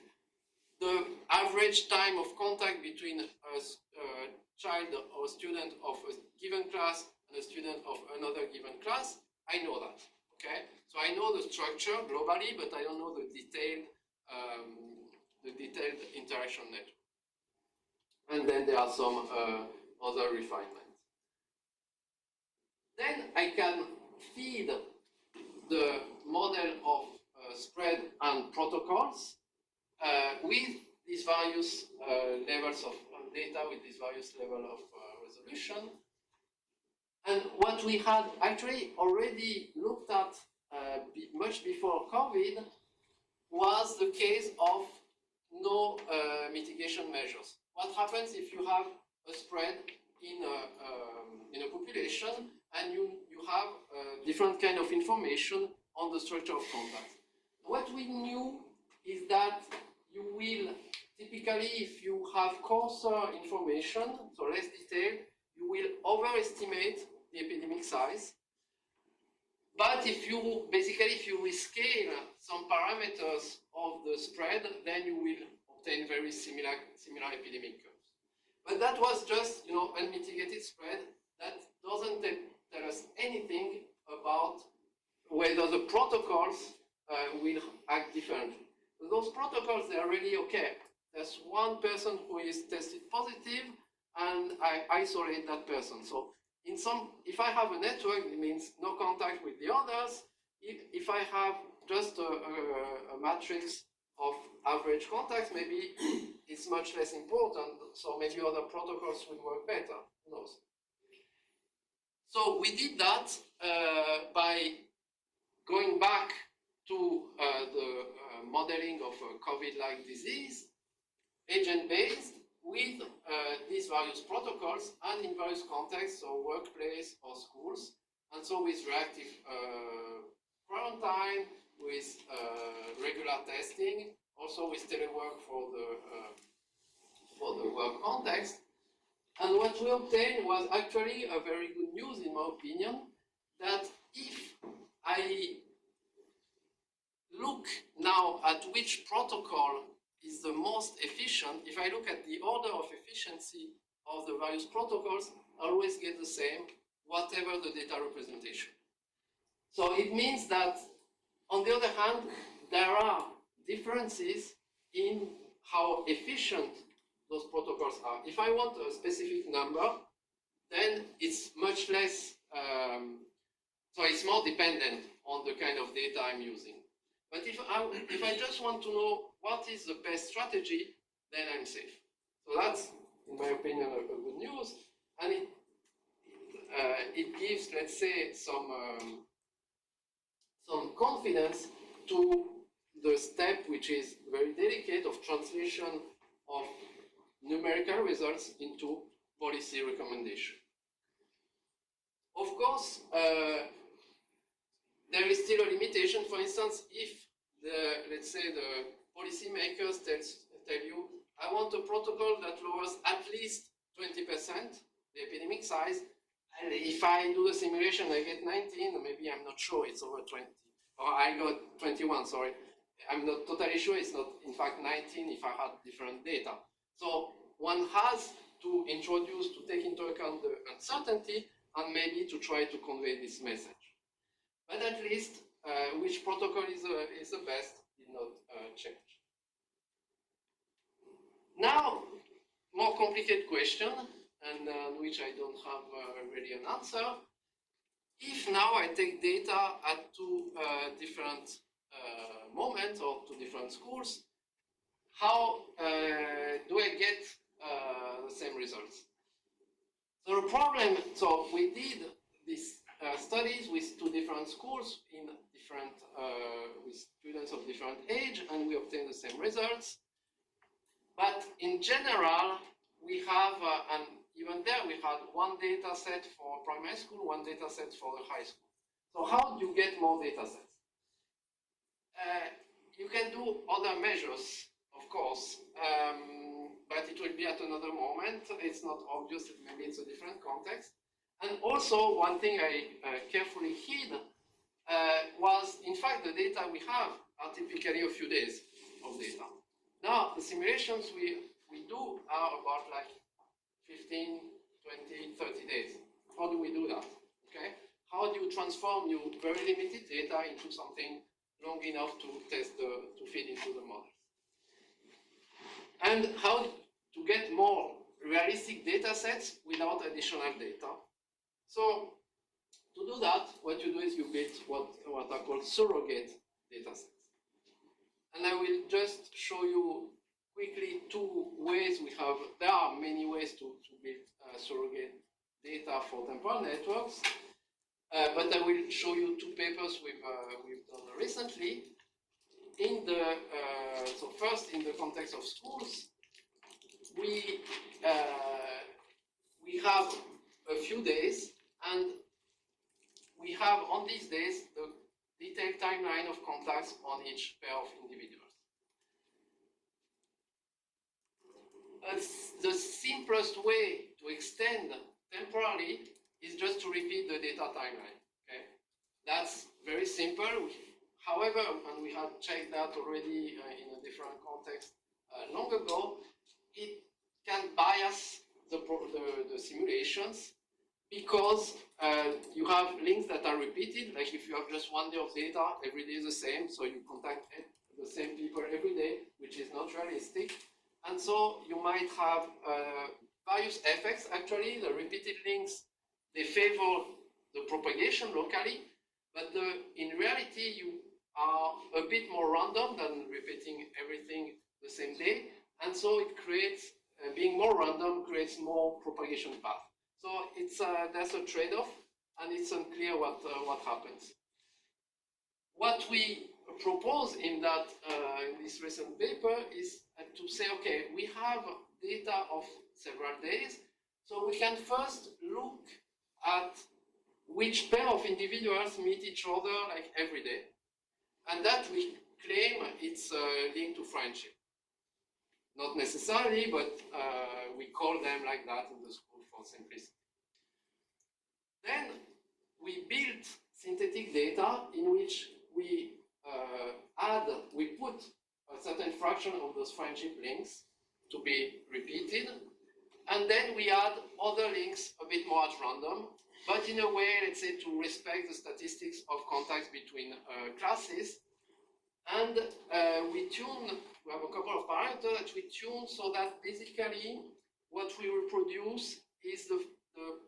the average time of contact between a child or a student of a given class and a student of another given class, I know that. Okay, so I know the structure globally, but I don't know the detailed interaction network. And then there are some other refinements. Then I can feed the model of spread and protocols with these various levels of data, with these various levels of resolution. And what we had actually already looked at much before COVID was the case of no mitigation measures. What happens if you have a spread in a population and you have different kind of information on the structure of contact? What we knew is that you will typically, if you have coarser information, so less detailed, you will overestimate the epidemic size. But if you rescale some parameters of the spread, then you will obtain very similar epidemic curves. But that was just unmitigated spread. That doesn't tell us anything about whether the protocols will act differently. Those protocols, they are really okay. There's one person who is tested positive, and I isolate that person. So if I have a network, it means no contact with the others. If I have just a matrix of average contacts, maybe it's much less important. So maybe other protocols will work better. Who knows? So we did that by going back to the modeling of a COVID-like disease, agent-based, with these various protocols and in various contexts, so workplace or schools, and so with reactive quarantine, with regular testing, also with telework for the work context. And what we obtained was actually a very good news, in my opinion, that if I look now at which protocol is the most efficient, if I look at the order of efficiency of the various protocols, I always get the same, whatever the data representation. So it means that, on the other hand, there are differences in how efficient those protocols are. If I want a specific number, then it's much less, so it's more dependent on the kind of data I'm using. But if I just want to know what is the best strategy, then I'm safe. So that's, in my opinion, a good news. And it gives, let's say, some confidence to the step, which is very delicate, of translation of numerical results into policy recommendation. Of course, there is still a limitation. For instance, if let's say the policymakers tell you, I want a protocol that lowers at least 20% the epidemic size, and if I do the simulation, I get 19, maybe I'm not sure it's over 20, or I got 21, sorry. I'm not totally sure it's not, in fact, 19 if I had different data. So one has to introduce, to take into account the uncertainty, and maybe to try to convey this message. But at least which protocol is the best did not change. Now, more complicated question, and which I don't have really an answer. If now I take data at two different moments or two different schools, how do I get the same results? So the problem, so we did these studies with two different schools in different, with students of different age, and we obtained the same results. But in general, we have, and even there we had one data set for primary school, one data set for the high school. So how do you get more data sets? You can do other measures, of course, but it will be at another moment. It's not obvious, maybe it's a different context. And also, one thing I carefully hid was, in fact, the data we have are typically a few days of data. Now, the simulations we do are about like 15, 20, 30 days. How do we do that? Okay? How do you transform your very limited data into something long enough to test to feed into the models? And how to get more realistic data sets without additional data? So to do that, what you do is you build what are called surrogate data sets. And I will just show you quickly two ways we have. There are many ways to build surrogate data for temporal networks, but I will show you two papers we've done recently. In the so first, in the context of schools, we have a few days, and we have on these days the detailed timeline of contacts on each pair of individuals. The simplest way to extend temporally is just to repeat the data timeline. Okay, that's very simple. However, and we had checked that already in a different context long ago, it can bias the simulations because you have links that are repeated. Like if you have just one day of data, every day is the same, so you contact the same people every day, which is not realistic. And so you might have various effects. Actually, the repeated links, they favor the propagation locally, but in reality, you are a bit more random than repeating everything the same day. And so it creates, being more random creates more propagation path. So it's there's a trade-off, and it's unclear what happens. What we propose in that in this recent paper is to say, okay, we have data of several days, so we can first look at which pair of individuals meet each other like every day, and that we claim it's linked to friendship. Not necessarily, but we call them like that in the school for simplicity. Then we built synthetic data in which we put a certain fraction of those friendship links to be repeated, and then we add other links a bit more at random, but in a way, let's say, to respect the statistics of contacts between classes. And we have a couple of parameters that we tune so that basically what we reproduce is the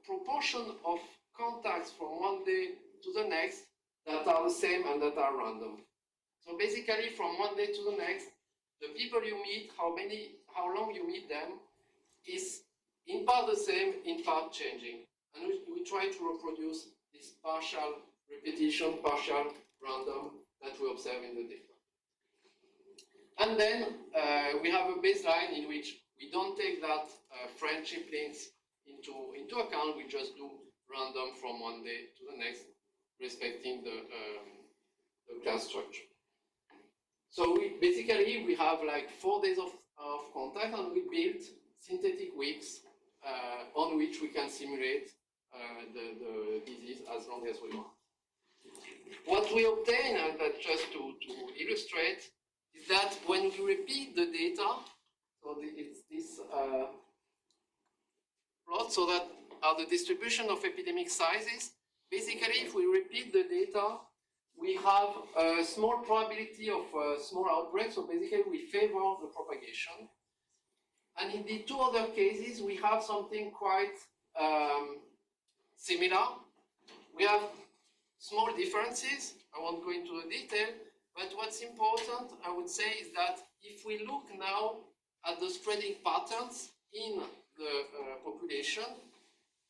proportion of contacts from one day to the next that are the same and that are random. So basically from one day to the next, the people you meet, how long you meet them, is in part the same, in part changing. And we try to reproduce this partial repetition, partial random that we observe in the data. And then we have a baseline in which we don't take that friendship links into account. We just do random from one day to the next respecting the class structure. So we have like 4 days of contact, and we built synthetic weeks on which we can simulate the disease as long as we want. What we obtain, and just to illustrate, is that when we repeat the data, so it's this plot, so that are the distribution of epidemic sizes. Basically, if we repeat the data, we have a small probability of small outbreaks, so basically we favor the propagation. And in the 2 other cases, we have something quite similar. We have small differences. I won't go into the detail, but what's important, I would say, is that if we look now at the spreading patterns in the population,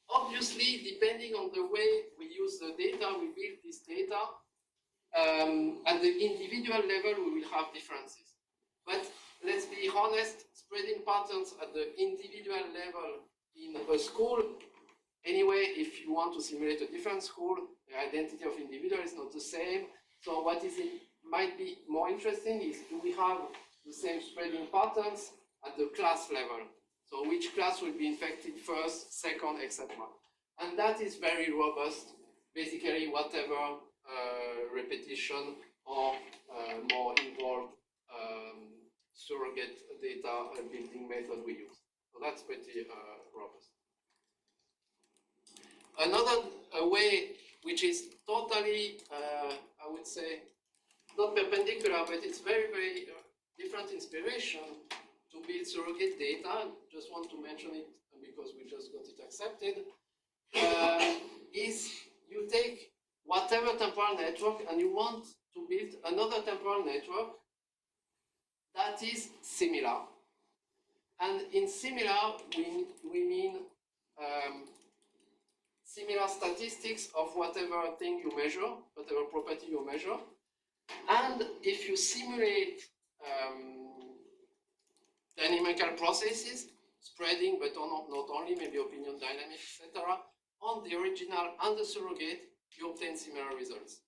obviously, depending on the way we use the data, we build this data, at the individual level, we will have differences. But let's be honest, spreading patterns at the individual level in a school, anyway, if you want to simulate a different school, the identity of individual is not the same. So what might be more interesting is, do we have the same spreading patterns at the class level? So which class will be infected first, second, etc. And that is very robust, basically whatever repetition or more involved surrogate data building method we use. So that's pretty robust. Another way, which is totally, I would say, not perpendicular, but it's very, very different inspiration to build surrogate data. Just want to mention it because we just got it accepted. Is you take whatever temporal network and you want to build another temporal network that is similar. And in similar, we mean similar statistics of whatever thing you measure, whatever property you measure. And if you simulate dynamical processes, spreading, but not only, maybe opinion dynamics, etc., on the original and the surrogate, you obtain similar results.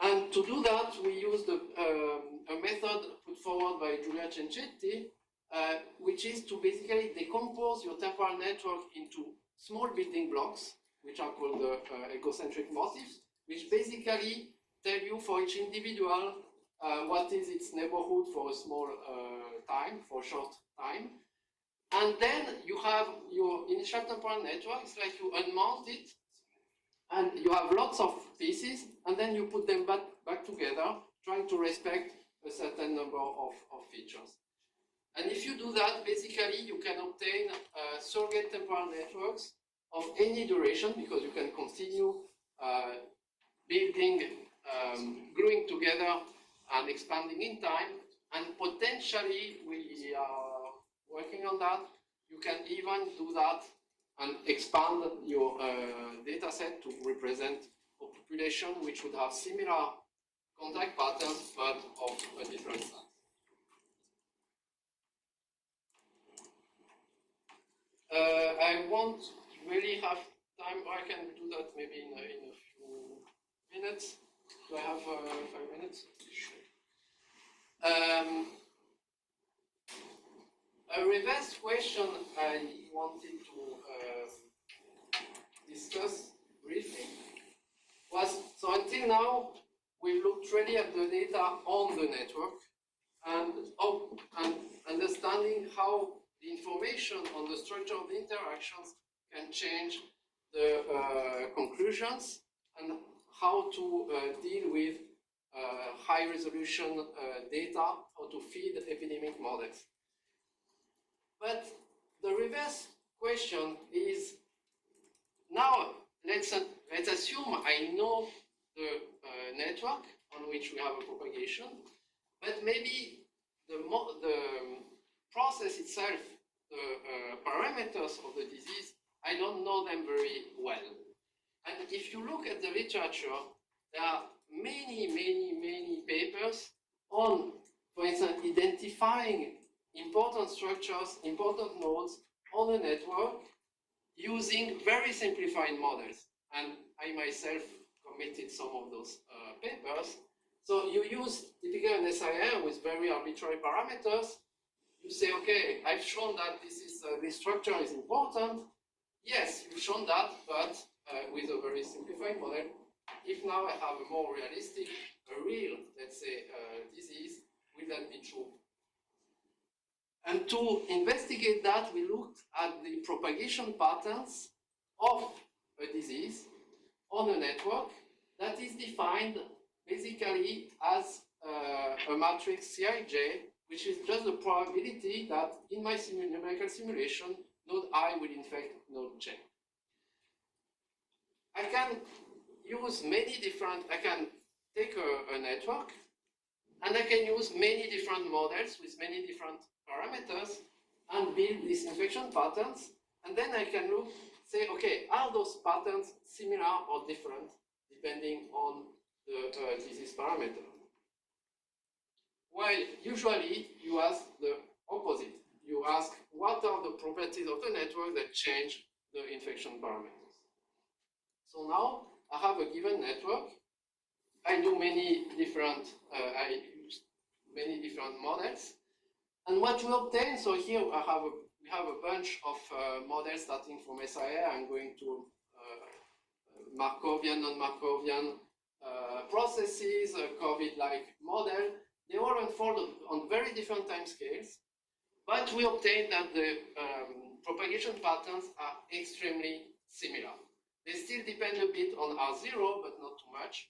And to do that, we used a method put forward by Giulia Cencetti, which is to basically decompose your temporal network into small building blocks, which are called egocentric motifs, which basically tell you for each individual what is its neighborhood for a small time, for a short time. And then you have your initial temporal network. It's like you unmount it, and you have lots of pieces, and then you put them back together, trying to respect a certain number of features. And if you do that, basically you can obtain surrogate temporal networks of any duration, because you can continue building, gluing together and expanding in time. And potentially, we are working on that. You can even do that and expand your data set to represent a population which would have similar contact patterns, but of a different size. I won't really have time, or I can do that maybe in a few minutes. Do I have 5 minutes? A reverse question I wanted to discuss briefly was, so until now, we've looked really at the data on the network and understanding how the information on the structure of the interactions can change the conclusions and how to deal with high resolution data, how to feed epidemic models. But the reverse question is, now let's assume I know the network on which we have a propagation, but maybe the process itself, the parameters of the disease, I don't know them very well. And if you look at the literature, there are many papers on, for instance, identifying important structures, important nodes on a network using very simplified models. And I myself come submitted some of those papers. So you use typically an SIR with very arbitrary parameters. You say, okay, I've shown that this structure is important. Yes, you've shown that, but with a very simplified model. If now I have a more realistic, a real, let's say, disease, will that be true? And to investigate that, we looked at the propagation patterns of a disease on a network that is defined basically as a matrix Cij, which is just the probability that in my numerical simulation, node I will infect node J. I can use many different, I can take a network and I can use many different models with many different parameters and build these infection patterns. And then I can look, say, okay, are those patterns similar or different depending on the disease parameter? Well, usually you ask the opposite. You ask, what are the properties of the network that change the infection parameters? So now I have a given network. I do many different, I use many different models. And what we obtain, so here we have a bunch of models starting from SIR. I'm going to Markovian, non-Markovian processes, a COVID-like model. They all unfold on very different time scales, but we obtain that the propagation patterns are extremely similar. They still depend a bit on R0, but not too much.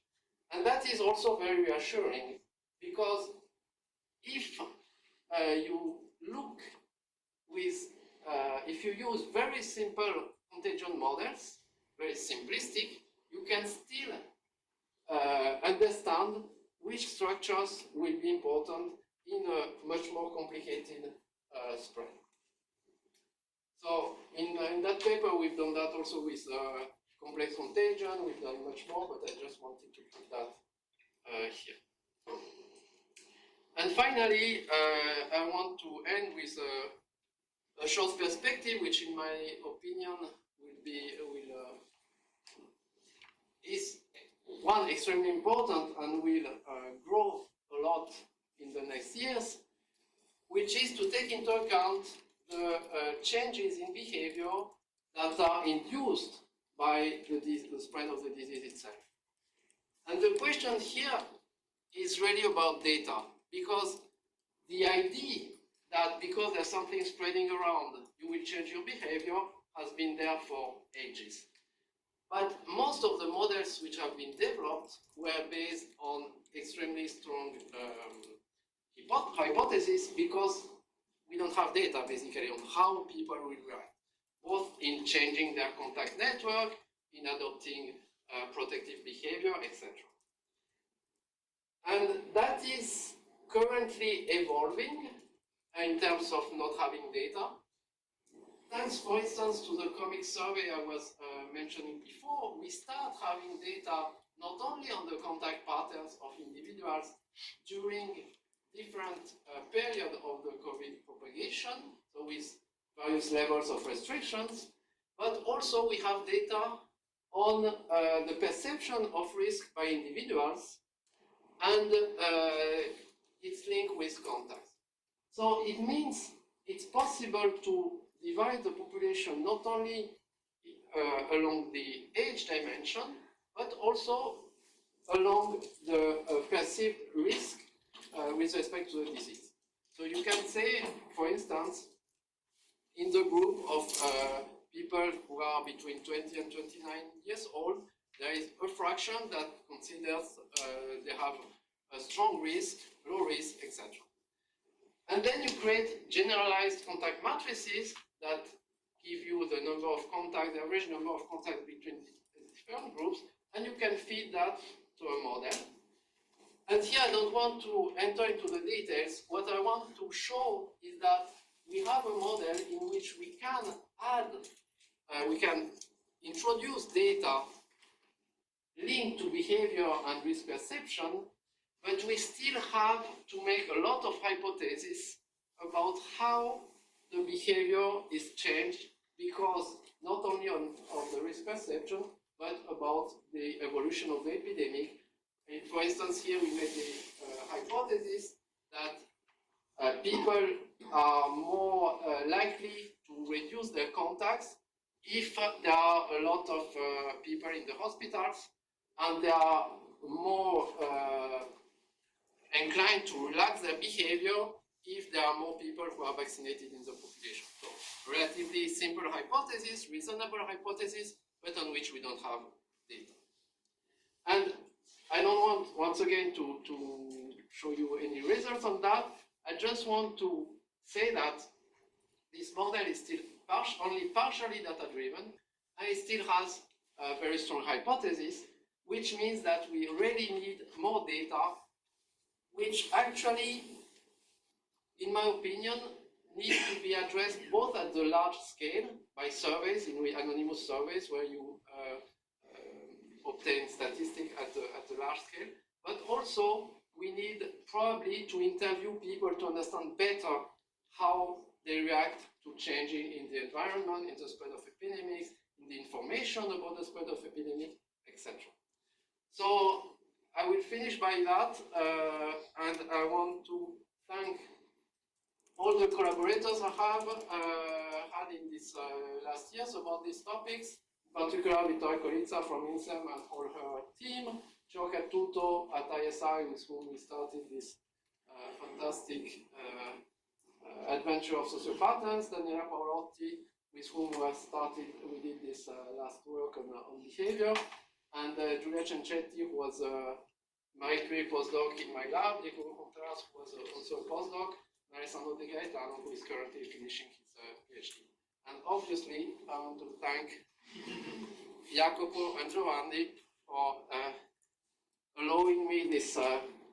And that is also very reassuring, because if you look with, if you use very simple contagion models, very simplistic, you can still understand which structures will be important in a much more complicated spread. So in that paper, we've done that also with complex contagion. We've done much more, but I just wanted to put that here. And finally, I want to end with a short perspective, which in my opinion is one, extremely important and will grow a lot in the next years, which is to take into account the changes in behavior that are induced by the spread of the disease itself. And the question here is really about data, because the idea that because there's something spreading around, you will change your behavior has been there for ages. But most of the models which have been developed were based on extremely strong hypotheses, because we don't have data basically on how people will react, both in changing their contact network, in adopting protective behavior, etc. And that is currently evolving in terms of not having data. Thanks, for instance, to the comic survey I was mentioning before, we start having data not only on the contact patterns of individuals during different periods of the COVID propagation, so with various levels of restrictions, but also we have data on the perception of risk by individuals and its link with contacts. So it means it's possible to divide the population not only along the age dimension, but also along the perceived risk with respect to the disease. So you can say, for instance, in the group of people who are between 20 and 29 years old, there is a fraction that considers they have a strong risk, low risk, etc. And then you create generalized contact matrices that give you the number of contacts, the average number of contacts between different groups, and you can feed that to a model. And here I don't want to enter into the details. What I want to show is that we have a model in which we can add, we can introduce data linked to behavior and risk perception, but we still have to make a lot of hypotheses about how the behavior is changed, because not only of the risk perception, but about the evolution of the epidemic. And for instance, here we made the hypothesis that people are more likely to reduce their contacts if there are a lot of people in the hospitals, and they are more inclined to relax their behavior if there are more people who are vaccinated in the population. So, relatively simple hypothesis, reasonable hypothesis, but on which we don't have data. And I don't want, once again, to show you any results on that. I just want to say that this model is still only partially data-driven, and it still has a very strong hypothesis, which means that we really need more data, which actually, in my opinion, needs to be addressed both at the large scale by surveys, in anonymous surveys, where you obtain statistics at the large scale, but also we need probably to interview people to understand better how they react to changing in the environment, in the spread of epidemics, in the information about the spread of epidemic, etc. So I will finish by that, and I want to thank all the collaborators I have had in this last years about these topics, in particular Vittoria Colizza from INSEM and all her team, Gio Cattuto at ISI, with whom we started this fantastic adventure of social patterns, Daniela Paolotti, with whom we did this last work on behavior, and Giulia Cencetti, who was a Marie Curie postdoc in my lab, Diego Contreras, who was also a postdoc, and Alessandro De Gaetano, who is currently finishing his PhD. And obviously, I want to thank Jacopo and Giovanni for allowing me this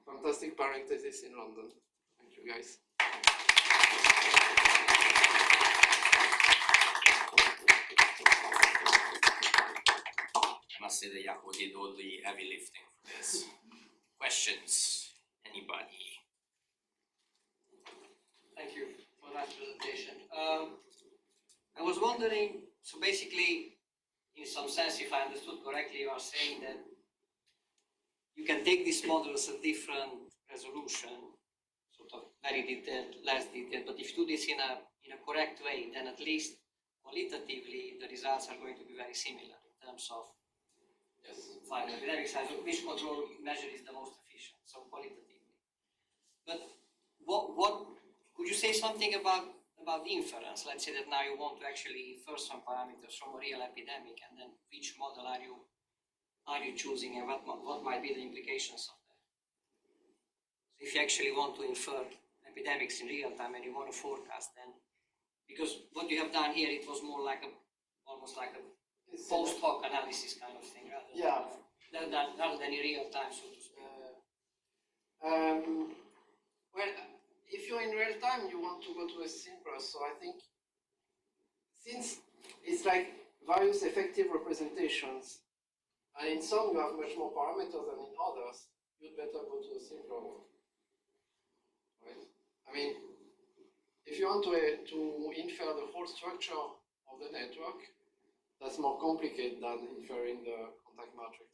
fantastic parenthesis in London. Thank you, guys. I must say that Jacopo did all the heavy lifting for this. Questions? Anybody? Thank you for that presentation. I was wondering, so basically, in some sense, if I understood correctly, you are saying that you can take these models at different resolution, sort of very detailed, less detailed, but if you do this in a correct way, then at least qualitatively the results are going to be very similar in terms of final epidemic size, which control measure is the most efficient, so qualitatively. But what could you say something about the inference? Let's say that now you want to actually infer some parameters from a real epidemic, and then which model are you choosing, and what might be the implications of that? So if you actually want to infer epidemics in real time and you want to forecast, then because what you have done here, it was more like almost like a post hoc analysis kind of thing, rather than in real time, so to speak. Well, if you're in real time, you want to go to a simpler. So I think since it's like various effective representations, and in some you have much more parameters than in others, you'd better go to a simpler one. Right? I mean, if you want to infer the whole structure of the network, that's more complicated than inferring the contact matrix.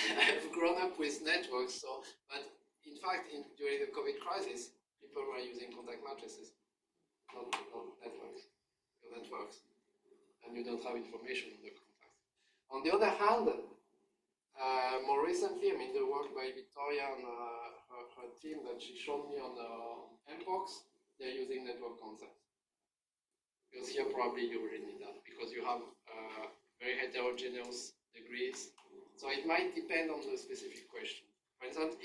And I've grown up with networks, but in fact, during the COVID crisis, people were using contact matrices, not networks. Networks, and you don't have information on the contacts. On the other hand, more recently, the work by Vittoria and her team that she showed me on Mpox, they're using network concepts. Because here probably you really need that, because you have very heterogeneous degrees. So it might depend on the specific question. For instance,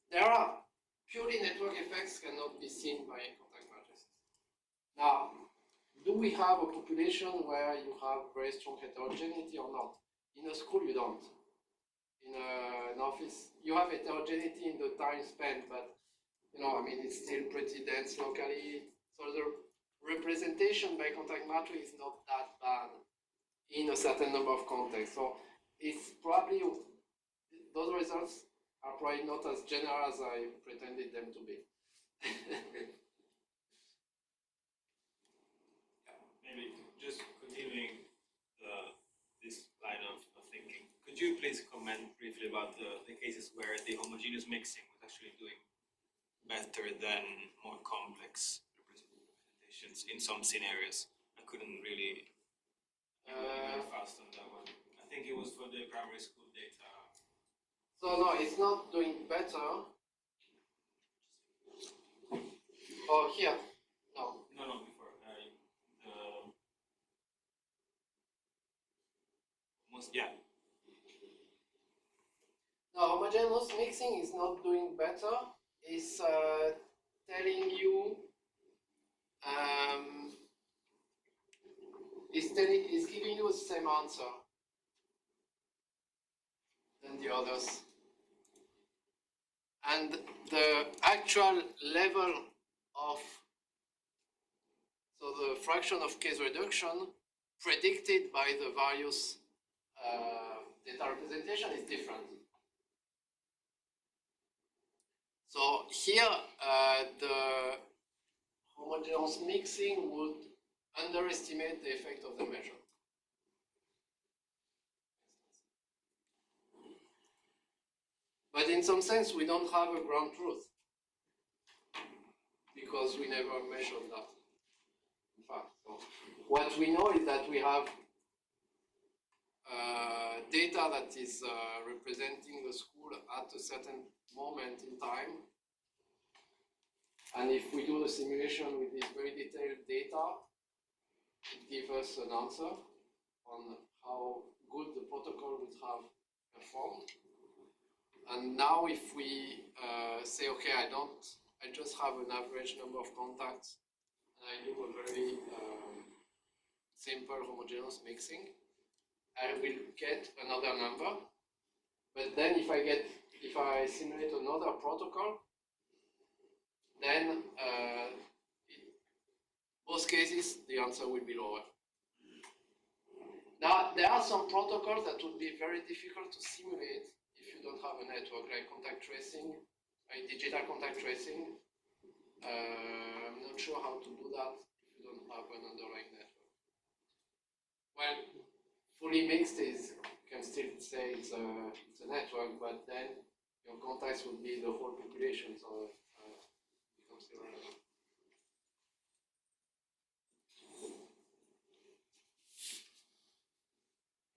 there are purely network effects cannot be seen by contact matrices. Now, do we have a population where you have very strong heterogeneity or not? In a school, you don't. In an office, you have heterogeneity in the time spent, but it's still pretty dense locally. So the representation by contact matrix is not that bad in a certain number of contexts. So it's probably, those results are probably not as general as I pretended them to be. please comment briefly about the cases where the homogeneous mixing was actually doing better than more complex representations in some scenarios? I couldn't really very fast on that one. I think it was for the primary school data. So no, it's not doing better. Oh, here. No. No, before. Yeah. No, homogeneous mixing is not doing better. It's telling you, it's giving you the same answer than the others. And the actual level of, so the fraction of case reduction predicted by the various data representation is different. So here, the homogeneous mixing would underestimate the effect of the measure. But in some sense, we don't have a ground truth because we never measured that. In fact, so what we know is that we have data that is representing the school at a certain moment in time. And if we do the simulation with this very detailed data, it gives us an answer on how good the protocol would have performed. And now if we say, okay, I just have an average number of contacts, and I do a very simple homogeneous mixing, I will get another number. But then if I simulate another protocol, then in both cases, the answer will be lower. Now, there are some protocols that would be very difficult to simulate if you don't have a network, like contact tracing, like digital contact tracing. I'm not sure how to do that if you don't have an underlying network. Well, fully mixed is, you can still say it's a network, but then your contacts would be the whole population, so it becomes irrelevant.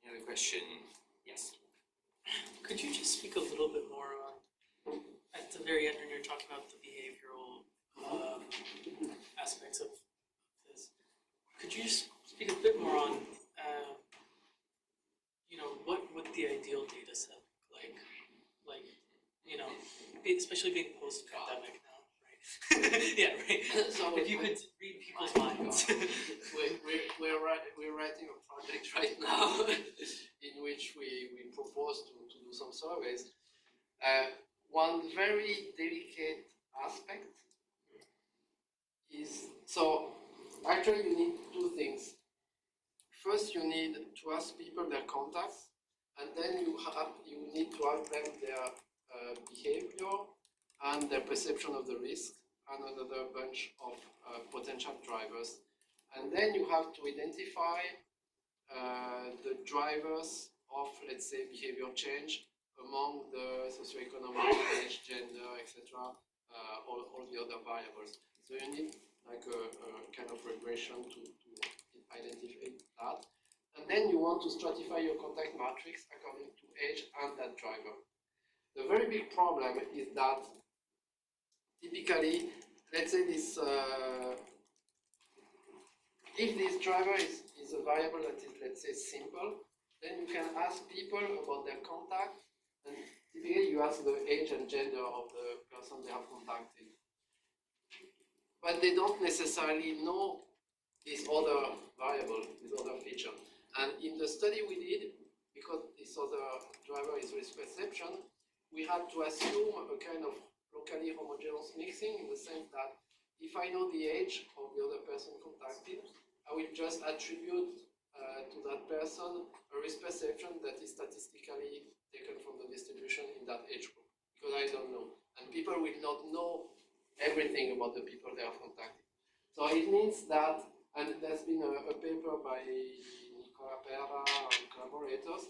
Any other question? Yes. Could you just speak a little bit more on, at the very end when you're talking about the behavioral aspects of this, could you just speak a bit more on, what would the ideal data set look like? Like, especially being post-pandemic now, right? Yeah, right. So if you could read people's minds. We're writing a project right now in which we propose to do some surveys. One very delicate aspect is, so actually you need two things. First, you need to ask people their contacts, and then you need to ask them their behavior and their perception of the risk, and another bunch of potential drivers. And then you have to identify the drivers of, let's say, behavior change among the socioeconomic, age, gender, etc., all the other variables. So you need like a kind of regression to identify that. And then you want to stratify your contact matrix according to age and that driver. The very big problem is that typically, let's say this, if this driver is a variable that is, let's say, simple, then you can ask people about their contact, and typically you ask the age and gender of the person they have contacted. But they don't necessarily know this other variable, this other feature. And in the study we did, because this other driver is risk perception, we had to assume a kind of locally homogeneous mixing in the sense that if I know the age of the other person contacted, I will just attribute to that person a risk perception that is statistically taken from the distribution in that age group, because I don't know. And people will not know everything about the people they have contacted. So it means that, and there's been a paper by Alain Barrat and collaborators,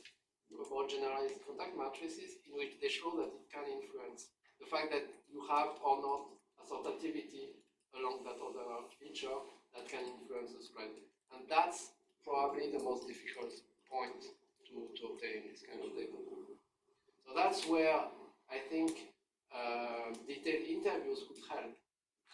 about generalized contact matrices in which they show that it can influence the fact that you have or not assortativity along that other feature that can influence the spread. And that's probably the most difficult point to obtain this kind of data. So that's where I think detailed interviews could help,